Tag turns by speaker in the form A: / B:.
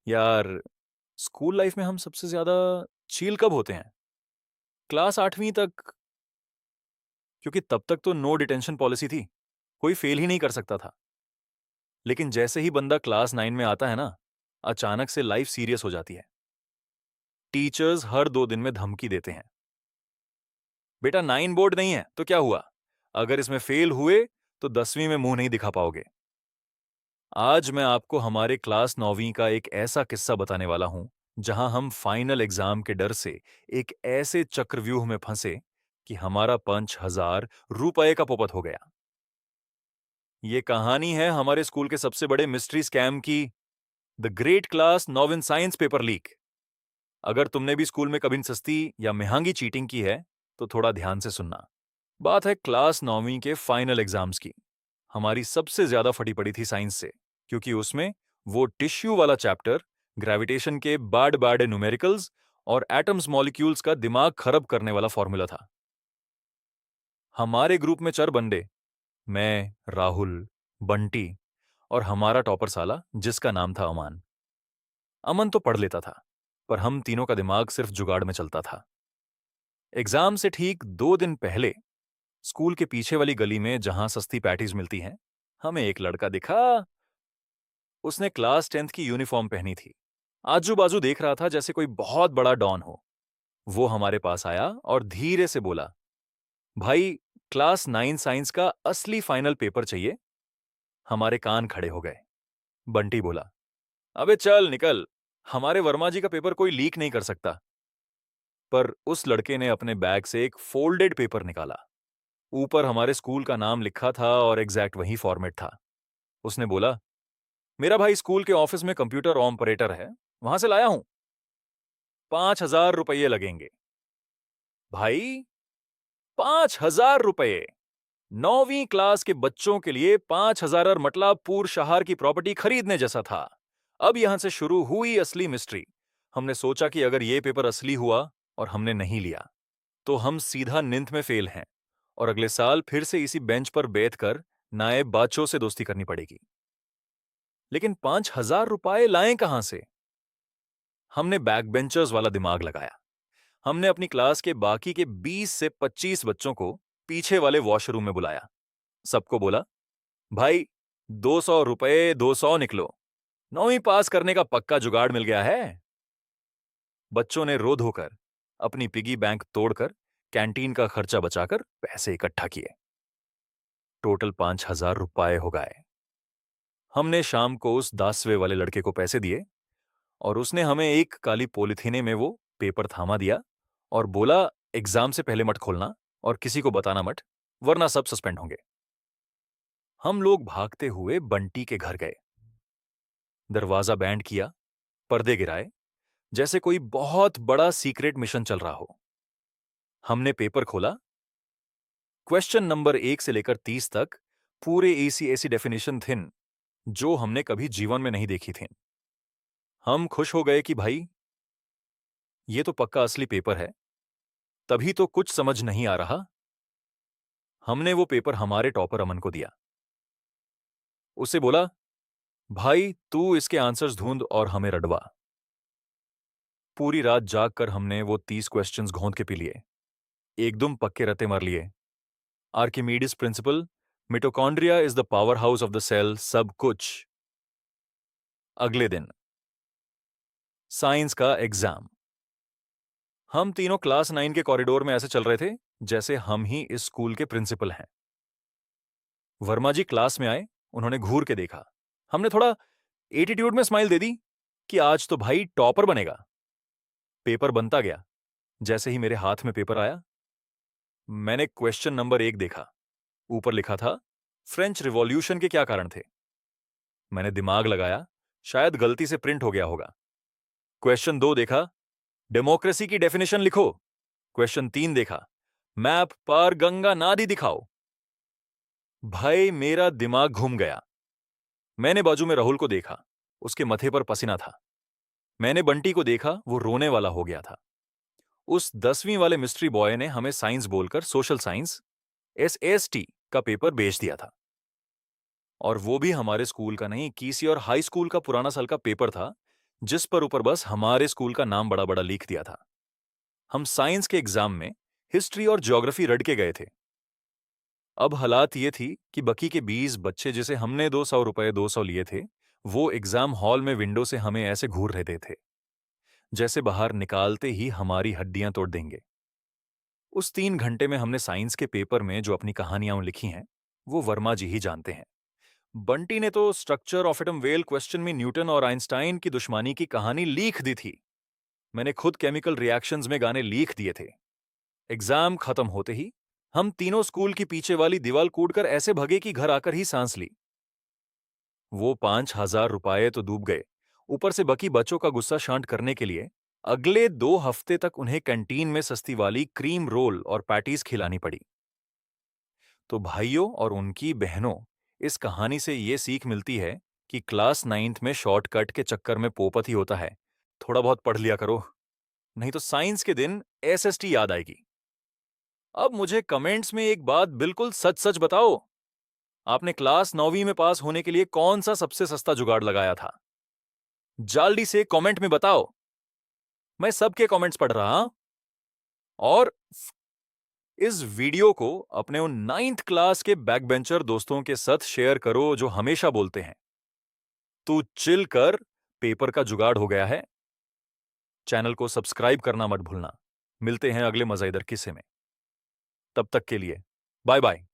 A: यार, school life में हम सबसे ज्यादा चील कब होते हैं? क्लास 8वीं तक। क्योंकि तब तक तो नो डिटेंशन पॉलिसी थी, कोई फेल ही नहीं कर सकता था। लेकिन जैसे ही बंदा क्लास 9 में आता है ना, अचानक से लाइफ सीरियस हो जाती है। टीचर्स हर 2 दिन में धमकी देते हैं, बेटा 9 बोर्ड नहीं है तो क्या हुआ, अगर इसमें फेल हुए तो 10वीं में मुंह नहीं दिखा पाओगे। आज मैं आपको हमारे क्लास 9वीं का एक ऐसा किस्सा बताने वाला हूं जहां हम फाइनल एग्जाम के डर से एक ऐसे चक्रव्यूह में फंसे कि हमारा 5,000 रुपए का पोपट हो गया। ये कहानी है हमारे स्कूल के सबसे बड़े मिस्ट्री स्कैम की, द ग्रेट क्लास नॉविन साइंस पेपर लीक। अगर तुमने भी स्कूल में कभी सस्ती या महंगी चीटिंग की है तो थोड़ा ध्यान से सुनना। बात है क्लास 9वीं के फाइनल एग्जाम्स की। हमारी सबसे ज्यादा फटी पड़ी थी साइंस से, क्योंकि उसमें वो टिश्यू वाला चैप्टर, ग्रेविटेशन के बाड बाड न्यूमेरिकल्स और एटम्स मॉलिक्यूल्स का दिमाग खराब करने वाला फॉर्मूला था। हमारे ग्रुप में 4 बंदे, मैं, राहुल, बंटी और हमारा टॉपर साला जिसका नाम था अमान। अमन तो पढ़ लेता था, पर हम तीनों का दिमाग सिर्फ जुगाड़ में चलता था। एग्जाम से ठीक 2 दिन पहले स्कूल के पीछे वाली गली में जहां सस्ती पैटीज मिलती हैं, हमें एक लड़का दिखा। उसने क्लास 10th की यूनिफॉर्म पहनी थी। आजू बाजू देख रहा था जैसे कोई बहुत बड़ा डॉन हो। वो हमारे पास आया और धीरे से बोला, भाई, क्लास 9 साइंस का असली फाइनल पेपर चाहिए। हमारे कान खड़े हो गए। बंटी बोला, अबे चल निकल, हमारे वर्मा जी का पेपर कोई लीक नहीं कर सकता। पर उस लड़के ने अपने बैग से एक फोल्डेड पेपर निकाला। ऊपर हमारे स्कूल का नाम लिखा था और एग्जैक्ट वही फॉर्मेट था। उसने बोला, मेरा भाई स्कूल के ऑफिस में कंप्यूटर ऑपरेटर है, वहां से लाया हूं, 5,000 रुपये लगेंगे। भाई, 5,000 रुपये! 9वीं क्लास के बच्चों के लिए 5,000 और मतलब पूर शहर की प्रॉपर्टी खरीदने जैसा था। अब यहां से शुरू हुई असली मिस्ट्री। हमने सोचा कि अगर यह पेपर असली हुआ और हमने नहीं लिया तो हम सीधा निंथ में फेल हैं और अगले साल फिर से इसी बेंच पर बैठकर नायब बादशाह से दोस्ती करनी पड़ेगी। लेकिन 5,000 रुपये लाएं कहां से? हमने बैक बेंचर्स वाला दिमाग लगाया। हमने अपनी क्लास के बाकी के 20 से 25 बच्चों को पीछे वाले वॉशरूम में बुलाया। सबको बोला, भाई, 200 रुपये 200 निकलो, 9वीं पास करने का पक्का जुगाड़ मिल गया है। बच्चों ने रो धोकर अपनी पिगी बैंक तोड़कर कैंटीन का खर्चा बचाकर पैसे इकट्ठा किए। टोटल 5,000 रुपये हो गए। हमने शाम को उस 10वें वाले लड़के को पैसे दिए और उसने हमें एक काली पॉलिथीने में वो पेपर थामा दिया और बोला, एग्जाम से पहले मत खोलना और किसी को बताना मत, वरना सब सस्पेंड होंगे। हम लोग भागते हुए बंटी के घर गए। दरवाजा बैंड किया, पर्दे गिराए, जैसे कोई बहुत बड़ा सीक्रेट मिशन चल रहा हो। हमने पेपर खोला। क्वेश्चन नंबर 1 से लेकर 30 तक पूरे ऐसी ऐसी डेफिनेशन थी जो हमने कभी जीवन में नहीं देखी थी। हम खुश हो गए कि भाई, ये तो पक्का असली पेपर है। तभी तो कुछ समझ नहीं आ रहा। हमने वो पेपर हमारे टॉपर अमन को दिया। उसे बोला, भाई, तू इसके आंसर्स ढूंढ और हमें रटवा। पूरी रात जागकर हमने वो 30 क्वेश्चंस घोंद के पी लिए, एकदम पक्के रते मार लिए। Archimedes principle, mitochondria is the power house of the cell, सब कुछ। अगले दिन साइंस का एग्जाम। हम तीनों क्लास 9 के कॉरिडोर में ऐसे चल रहे थे जैसे हम ही इस स्कूल के प्रिंसिपल हैं। वर्मा जी क्लास में आए, उन्होंने घूर के देखा। हमने थोड़ा एटीट्यूड में स्माइल दे दी कि आज तो भाई टॉपर बनेगा। पेपर बनता गया। जैसे ही मेरे हाथ में पेपर आया, मैंने क्वेश्चन नंबर 1 देखा। ऊपर लिखा था, फ्रेंच रिवॉल्यूशन के क्या कारण थे। मैंने दिमाग लगाया, शायद गलती से प्रिंट हो गया होगा। क्वेश्चन 2 देखा, डेमोक्रेसी की डेफिनेशन लिखो। क्वेश्चन 3 देखा, मैप पर गंगा नदी दिखाओ। भाई, मेरा दिमाग घूम गया। मैंने बाजू में राहुल को देखा, उसके मथे पर पसीना था। मैंने बंटी को देखा, वो रोने वाला हो गया था। उस 10वीं वाले मिस्ट्री बॉय ने हमें साइंस बोलकर सोशल साइंस SST का पेपर बेच दिया था। और वो भी हमारे स्कूल का नहीं, किसी और हाई स्कूल का पुराना साल का पेपर था जिस पर ऊपर बस हमारे स्कूल का नाम बड़ा बड़ा लिख दिया था। हम साइंस के एग्जाम में हिस्ट्री और ज्योग्राफी रट के गए थे। अब हालात ये थी कि बाकी के 20 बच्चे जिसे हमने 200 रुपए लिए थे, वो एग्जाम हॉल में विंडो से हमें ऐसे घूर रहे थे जैसे बाहर निकालते ही हमारी हड्डियां तोड़ देंगे। उस 3 घंटे में हमने साइंस के पेपर में जो अपनी कहानियां लिखी हैं, वो वर्मा जी ही जानते हैं। बंटी ने तो structure of atom well question में न्यूटन और आइंस्टाइन की दुश्मनी की कहानी लिख दी थी। मैंने खुद केमिकल रिएक्शंस में गाने लिख दिए थे। एग्जाम खत्म होते ही हम तीनों स्कूल की पीछे वाली दीवार कूदकर ऐसे भगे कि घर आकर ही सांस ली। वो 5,000 रुपए तो डूब गए, ऊपर से बाकी बच्चों का गुस्सा शांत करने के लिए अगले 2 हफ्ते तक उन्हें कैंटीन में सस्ती वाली क्रीम रोल और पैटीज खिलानी पड़ी। तो भाइयों और उनकी बहनों, इस कहानी से ये सीख मिलती है कि क्लास 9th में शॉर्टकट के चक्कर में पोपत ही होता है। थोड़ा बहुत पढ़ लिया करो, नहीं तो साइंस के दिन एसएसटी याद आएगी। अब मुझे कमेंट्स में एक बात बिल्कुल सच सच बताओ, आपने क्लास 9वीं में पास होने के लिए कौन सा सबसे सस्ता जुगाड़ लगाया था? जल्दी से कमेंट में बताओ। मैं सबके कमेंट्स पढ़ रहा हूं। और इस वीडियो को अपने उन 9th क्लास के बैकबेंचर दोस्तों के साथ शेयर करो जो हमेशा बोलते हैं, तू चिल कर, पेपर का जुगाड़ हो गया है। चैनल को सब्सक्राइब करना मत भूलना। मिलते हैं अगले मजेदार किस्से में। तब तक के लिए बाय बाय।